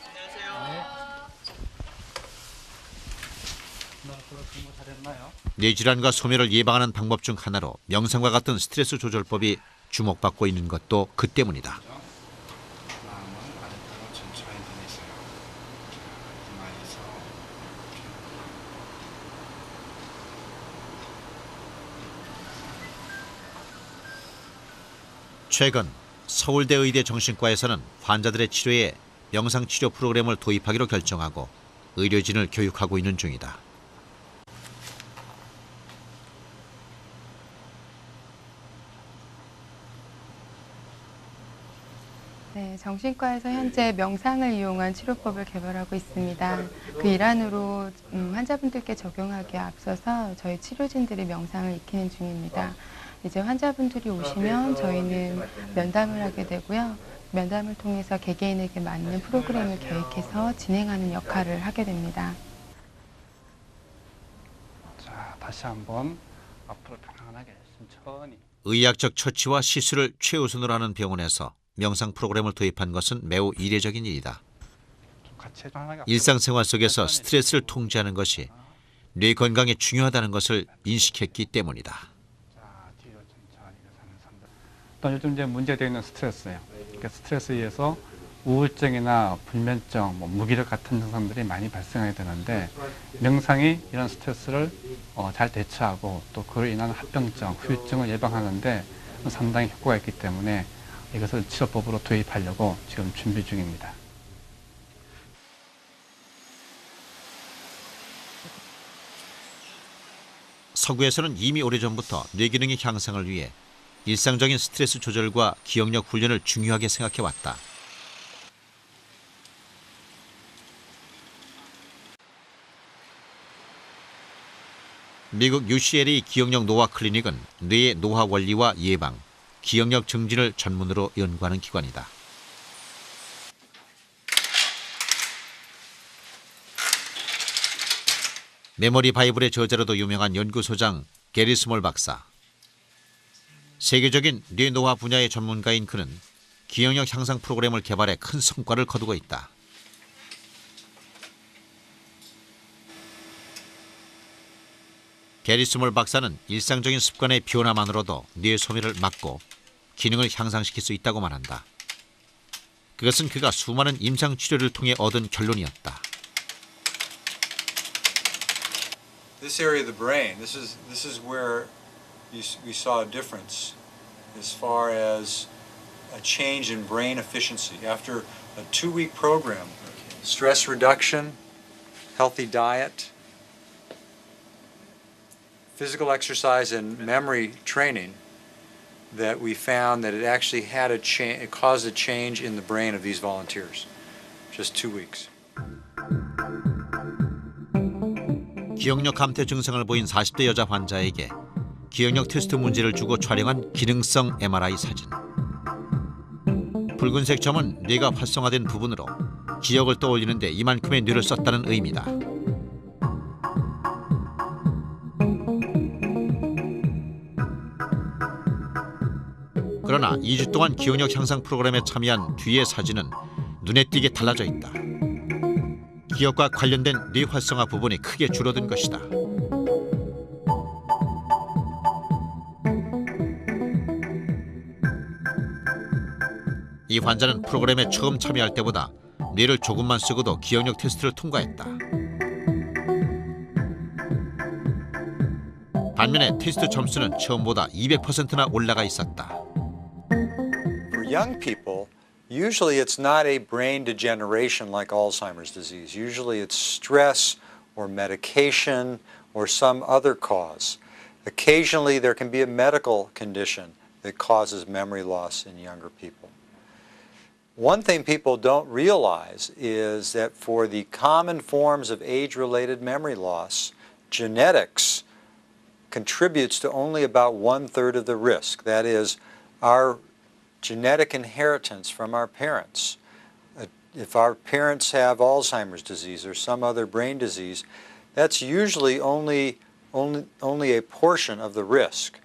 뇌질환과 소멸을 예방하는 방법 중 하나로 명상과 같은 스트레스 조절법이 주목받고 있는 것도 그 때문이다. 최근 서울대 의대 정신과에서는 환자들의 치료에 명상치료 프로그램을 도입하기로 결정하고 의료진을 교육하고 있는 중이다. 네, 정신과에서 현재 명상을 이용한 치료법을 개발하고 있습니다. 그 일환으로 환자분들께 적용하기에 앞서서 저희 치료진들이 명상을 익히는 중입니다. 이제 환자분들이 오시면 저희는 면담을 하게 되고요. 면담을 통해서 개개인에게 맞는 프로그램을 계획해서 진행하는 역할을 하게 됩니다. 자, 다시 한번 앞으로 편안하게 천천히. 의학적 처치와 시술을 최우선으로 하는 병원에서 명상 프로그램을 도입한 것은 매우 이례적인 일이다. 일상생활 속에서 스트레스를 통제하는 것이 뇌 건강에 중요하다는 것을 인식했기 때문이다. 요즘 이제 문제되어 있는 스트레스예요. 그러니까 스트레스에 의해서 우울증이나 불면증, 무기력 같은 증상들이 많이 발생하게 되는데 명상이 이런 스트레스를 잘 대처하고 또 그로 인한 합병증, 후유증을 예방하는데 상당히 효과가 있기 때문에 이것을 치료법으로 도입하려고 지금 준비 중입니다. 서구에서는 이미 오래전부터 뇌기능의 향상을 위해 일상적인 스트레스 조절과 기억력 훈련을 중요하게 생각해왔다. 미국 UCLA 기억력 노화 클리닉은 뇌의 노화 원리와 예방, 기억력 증진을 전문으로 연구하는 기관이다. 메모리 바이블의 저자로도 유명한 연구소장 게리 스몰 박사. 세계적인 뇌노화 분야의 전문가인 그는 기억력 향상 프로그램을 개발해 큰 성과를 거두고 있다. 게리 스몰 박사는 일상적인 습관의 변화만으로도 뇌 소멸을 막고 기능을 향상시킬 수 있다고 말한다. 그것은 그가 수많은 임상 치료를 통해 얻은 결론이었다. This area of the brain, this is where we saw a difference as far as a change in brain efficiency. After a 2-week program, stress reduction, healthy diet, physical exercise and memory training, that we found that it actually had it caused a change in the brain of these volunteers. Just 2 weeks. 기억력 감퇴 증상을 보인 40대 여자 환자에게 기억력 테스트 문제를 주고 촬영한 기능성 MRI 사진. 붉은색 점은 뇌가 활성화된 부분으로 기억을 떠올리는 데 이만큼의 뇌를 썼다는 의미다. 그러나 2주 동안 기억력 향상 프로그램에 참여한 뒤의 사진은 눈에 띄게 달라져 있다. 기억과 관련된 뇌 활성화 부분이 크게 줄어든 것이다. 이 환자는 프로그램에 처음 참여할 때보다 뇌를 조금만 쓰고도 기억력 테스트를 통과했다. 반면에 테스트 점수는 처음보다 200%나 올라가 있었다. For young people, usually it's not a brain degeneration like Alzheimer's disease. Usually it's stress or medication or some other cause. Occasionally there can be a medical condition that causes memory loss in younger people. One thing people don't realize is that for the common forms of age-related memory loss, genetics contributes to only about 1/3 of the risk. That is, our genetic inheritance from our parents. If our parents have Alzheimer's disease or some other brain disease, that's usually only a portion of the risk.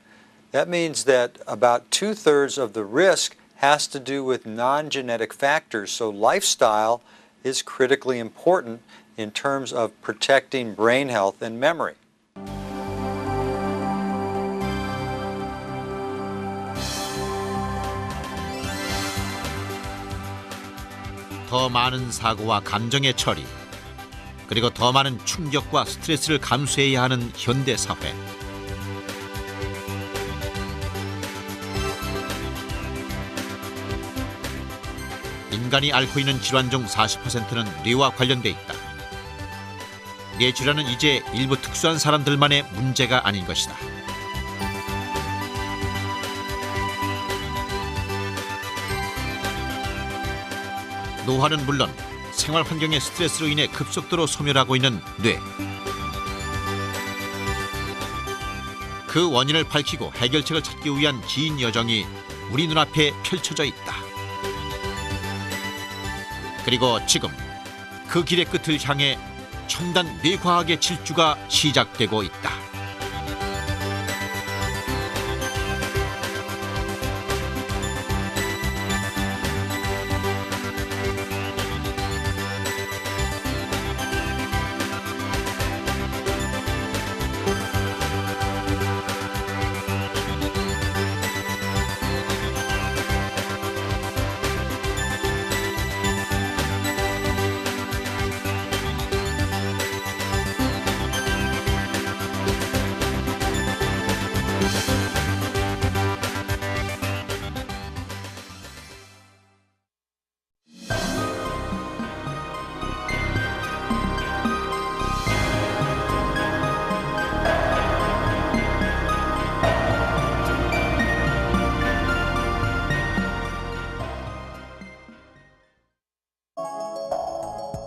That means that about 2/3 of the risk has to do with non-genetic factors, so lifestyle is critically important in terms of protecting brain health and memory. 더 많은 사고와 감정의 처리, 그리고 더 많은 충격과 스트레스를 감수해야 하는 현대 사회. 인간이 앓고 있는 질환 중 40%는 뇌와 관련돼 있다. 뇌 질환은 이제 일부 특수한 사람들만의 문제가 아닌 것이다. 노화는 물론 생활 환경의 스트레스로 인해 급속도로 소멸하고 있는 뇌. 그 원인을 밝히고 해결책을 찾기 위한 긴 여정이 우리 눈앞에 펼쳐져 있다. 그리고 지금 그 길의 끝을 향해 첨단 뇌과학의 질주가 시작되고 있다.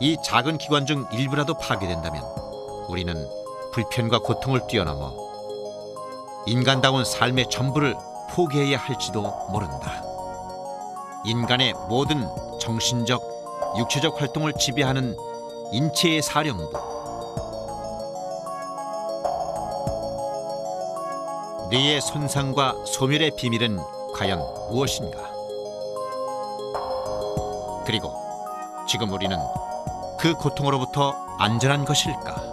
이 작은 기관 중 일부라도 파괴된다면 우리는 불편과 고통을 뛰어넘어 인간다운 삶의 전부를 포기해야 할지도 모른다. 인간의 모든 정신적, 육체적 활동을 지배하는 인체의 사령부. 뇌의 손상과 소멸의 비밀은 과연 무엇인가? 그리고 지금 우리는 그 고통으로부터 안전한 것일까?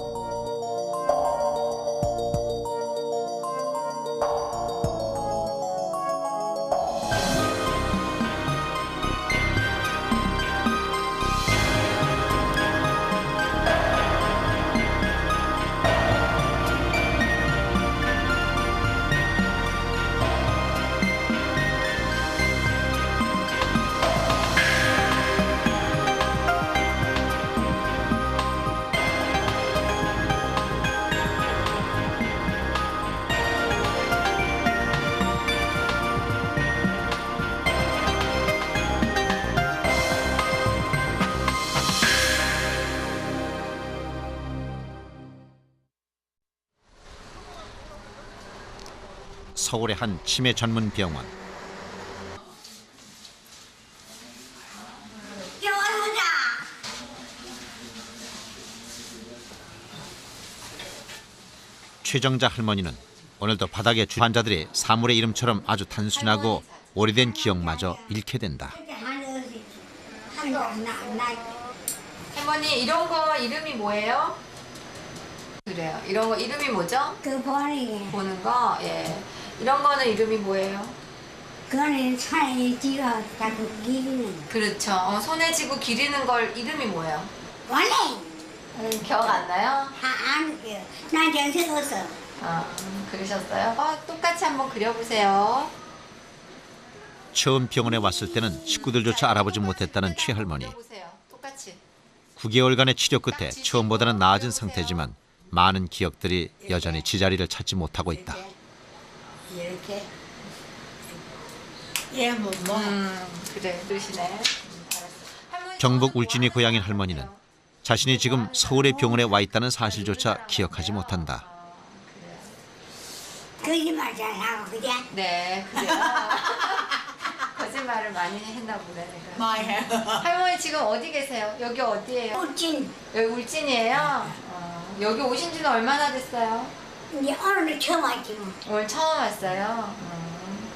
서울의 한 치매 전문 병원. 최정자 할머니는 오늘도 바닥에 환자들의 사물의 이름처럼 아주 단순하고 오래된 기억마저 잃게 된다. 할머니 이런 거 이름이 뭐예요? 그래요. 이런 거 이름이 뭐죠? 그 보는 거. 예. 이런 거는 이름이 뭐예요? 그거는 손에 쥐고 자꾸 기리는. 그렇죠. 손에 쥐고 기리는 걸 이름이 뭐예요? 원래 기억 안 나요? 안 그래요. 난 연세어서. 그러셨어요? 똑같이 한번 그려보세요. 처음 병원에 왔을 때는 식구들조차 알아보지 못했다는 최할머니. 똑같이. 9개월간의 치료 끝에 처음보다는 나아진 상태지만 많은 기억들이 여전히 제자리를 찾지 못하고 있다. 이렇게. 그래, 그러시네. 경북 울진이 고향인 할머니는 자신이 지금 서울의 병원에 와 있다는 사실조차 기억하지 못한다. 거짓말 잘 하고 그래? 네, 그래요. 거짓말을 많이 했나 보네. 할머니 지금 어디 계세요? 여기 어디예요? 울진. 여기 울진이에요? 여기 오신 지는 얼마나 됐어요? 이제 오늘 처음 왔지 뭐. 오늘 처음 왔어요?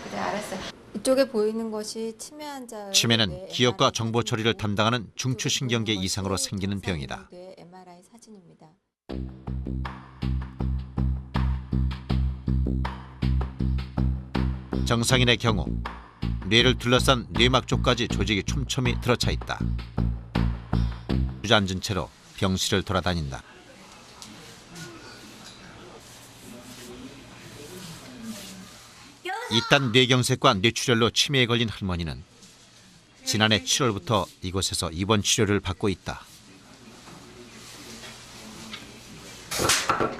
그래, 알았어요. 이쪽에 보이는 것이 치매 환자. 치매는 기억과 정보 처리를 담당하는 중추신경계 이상으로 생기는 병이다. MRI 사진입니다. 정상인의 경우 뇌를 둘러싼 뇌막 쪽까지 조직이 촘촘히 들어차 있다. 주저앉은 채로 병실을 돌아다닌다. 이딴 뇌경색과 뇌출혈로 치매에 걸린 할머니는 지난해 7월부터 이곳에서 입원 치료를 받고 있다.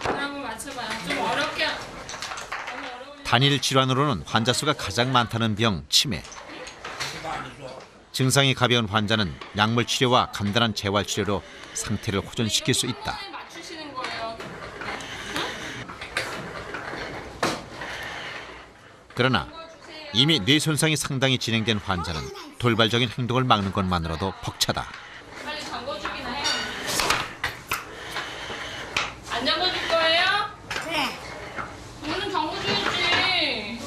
한번 맞춰봐요. 좀 어렵게. 단일 질환으로는 환자 수가 가장 많다는 병 치매. 증상이 가벼운 환자는 약물 치료와 간단한 재활 치료로 상태를 호전시킬 수 있다. 맞추시는 거예요. 그러나 이미 뇌 손상이 상당히 진행된 환자는 돌발적인 행동을 막는 것만으로도 벅차다. 빨리 잠궈주긴 해요. 안 잠궈줄 거예요? 그래. 문은 잠궈줘야지.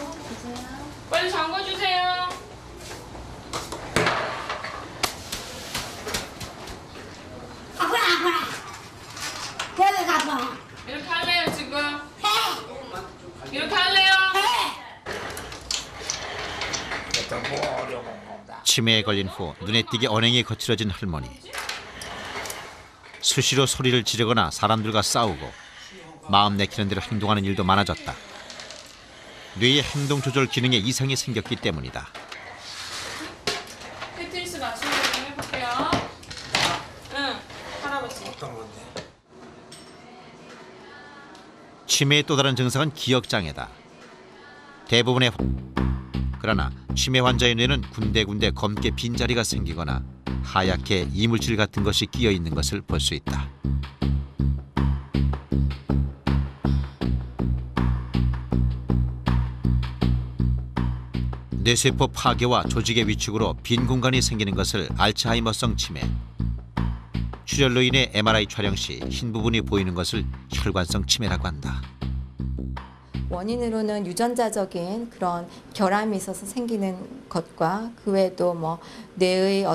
빨리 잠궈주세요. 아프라. 여기 가봐. 이렇게 할래요 지금? 이렇게 할래요? 치매에 걸린 후 눈에 띄게 언행이 거칠어진 할머니. 수시로 소리를 지르거나 사람들과 싸우고 마음 내키는 대로 행동하는 일도 많아졌다. 뇌의 행동 조절 기능에 이상이 생겼기 때문이다. 테트리스 맞추는 거 좀 해볼게요. 응, 할아버지. 치매의 또 다른 증상은 기억장애다. 대부분의 그러나 치매 환자의 뇌는 군데군데 검게 빈자리가 생기거나 하얗게 이물질 같은 것이 끼어 있는 것을 볼 수 있다. 뇌세포 파괴와 조직의 위축으로 빈 공간이 생기는 것을 알츠하이머성 치매. 출혈로 인해 MRI 촬영 시 흰 부분이 보이는 것을 혈관성 치매라고 한다. 원인으로는 유전자적인 그런 결함이 있어서 생기는 것과 그 외에도 뭐 뇌의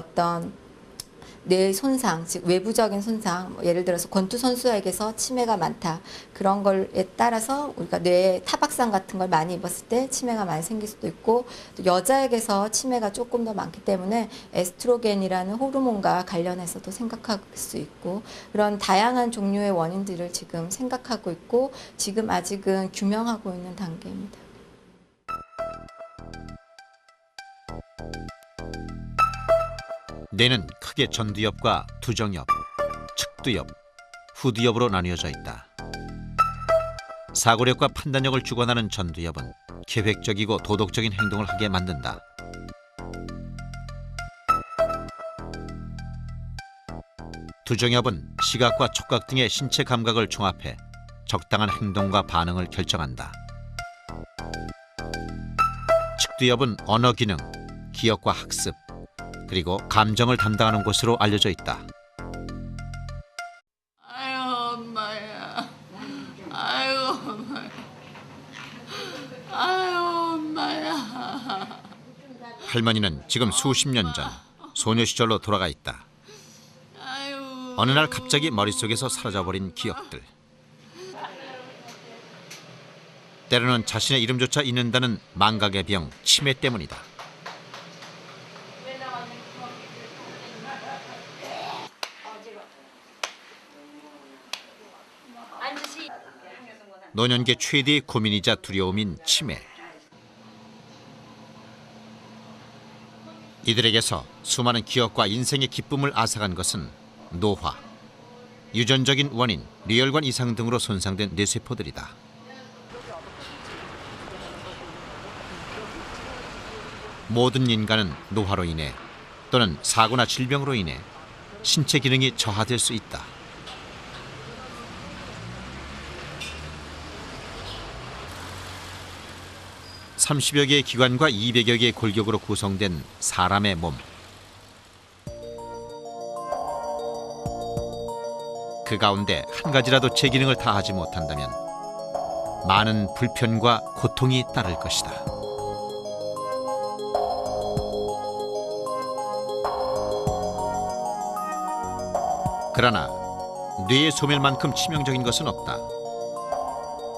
손상, 즉 외부적인 손상, 예를 들어서 권투선수에게서 치매가 많다. 그런 걸에 따라서 우리가 뇌에 타박상 같은 걸 많이 입었을 때 치매가 많이 생길 수도 있고, 또 여자에게서 치매가 조금 더 많기 때문에 에스트로겐이라는 호르몬과 관련해서도 생각할 수 있고, 그런 다양한 종류의 원인들을 지금 생각하고 있고 지금 아직은 규명하고 있는 단계입니다. 뇌는 크게 전두엽과 두정엽, 측두엽, 후두엽으로 나뉘어져 있다. 사고력과 판단력을 주관하는 전두엽은 계획적이고 도덕적인 행동을 하게 만든다. 두정엽은 시각과 촉각 등의 신체 감각을 종합해 적당한 행동과 반응을 결정한다. 측두엽은 언어 기능, 기억과 학습, 그리고 감정을 담당하는 곳으로 알려져 있다. 아유 엄마야. 아유 엄마야. 아유 엄마야. 할머니는 지금 수십 년 전 소녀 시절로 돌아가 있다. 어느 날 갑자기 머릿속에서 사라져버린 기억들. 때로는 자신의 이름조차 잊는다는 망각의 병, 치매 때문이다. 노년기 최대의 고민이자 두려움인 치매. 이들에게서 수많은 기억과 인생의 기쁨을 앗아간 것은 노화, 유전적인 원인, 뇌혈관 이상 등으로 손상된 뇌세포들이다. 모든 인간은 노화로 인해 또는 사고나 질병으로 인해 신체 기능이 저하될 수 있다. (30여 개의 기관과 200여 개의 골격으로 구성된 사람의 몸. 그 가운데 한 가지라도 제 기능을 다하지 못한다면 많은 불편과 고통이 따를 것이다. 그러나 뇌의 소멸만큼 치명적인 것은 없다.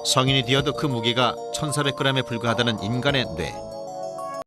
성인이 되어도 그 무게가 1400g에 불과하다는 인간의 뇌.